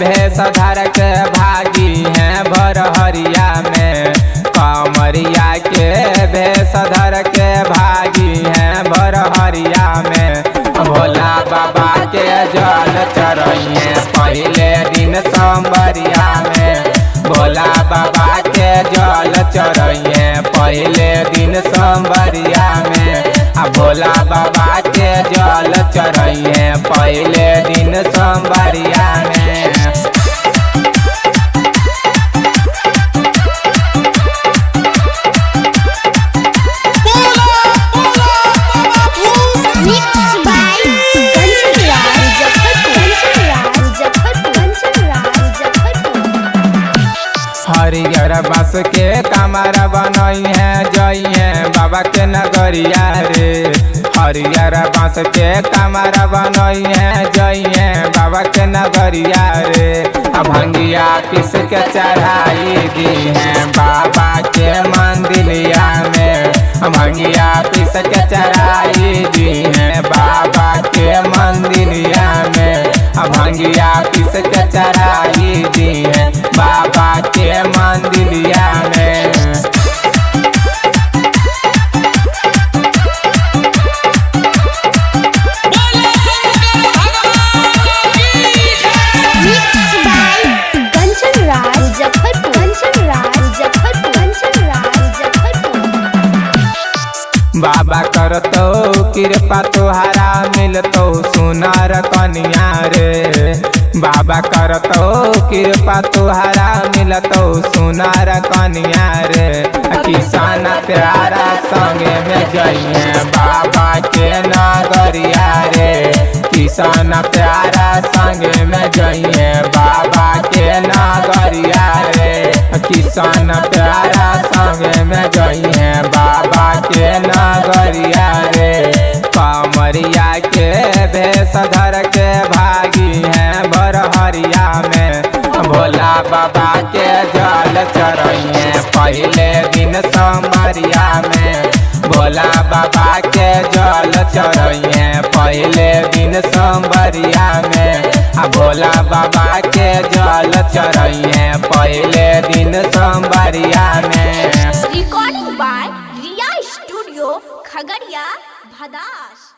भेष धर के भागी हैं भरहरिया में। कांवरिया के भेष धर के भागी हैं भरहरिया में। भोला बाबा के जल चढ़इए पहले दिन सोमवारिया में। भोला बाबा के जल चढ़इए पहले दिन सोमवारिया में। भोला बाबा के जल चढ़इए पहले दिन सोमवारिया में। हरियर बस के कमरा बनई है जइए बाबा के नगरिया रे। हरियर बस के कमरा बनई है जइए बाबा के नगरिया रे। भंगिया पीस के चढ़ाई दी है बाबा के मंदिरिया में। भंगिया पीस के चढ़ाई दी है बाबा के मंदिरिया में। भंगिया पीस के चढ़ाई दी है बाबा के मंदिरिया में। बाबा करतो कृपा तोहारा मिलतो सुनार कनिया रे। बाबा करतो कृपा तोहारा मिलतो सुनार कनिया रे। किसान प्यारा संगे में जइए बाबा के नगरिया रे। किसान प्यारा संगे में जइए बाबा के नगरिया रे। किसान प्यारा संगे में जइए बाबा के नगरिया रे। कांवरिया के भेष धर के भागी हैं भरहरिया में। भोला बाबा के जल चढ़इए पहले दिन सोमवारिया में। भोला बाबा के जल चढ़इए पहले दिन सोमवारिया में। भोला बाबा के जल चढ़इए पहले दिन सोमवारिया में। Recording by Riya studio Khagaria Bhadas.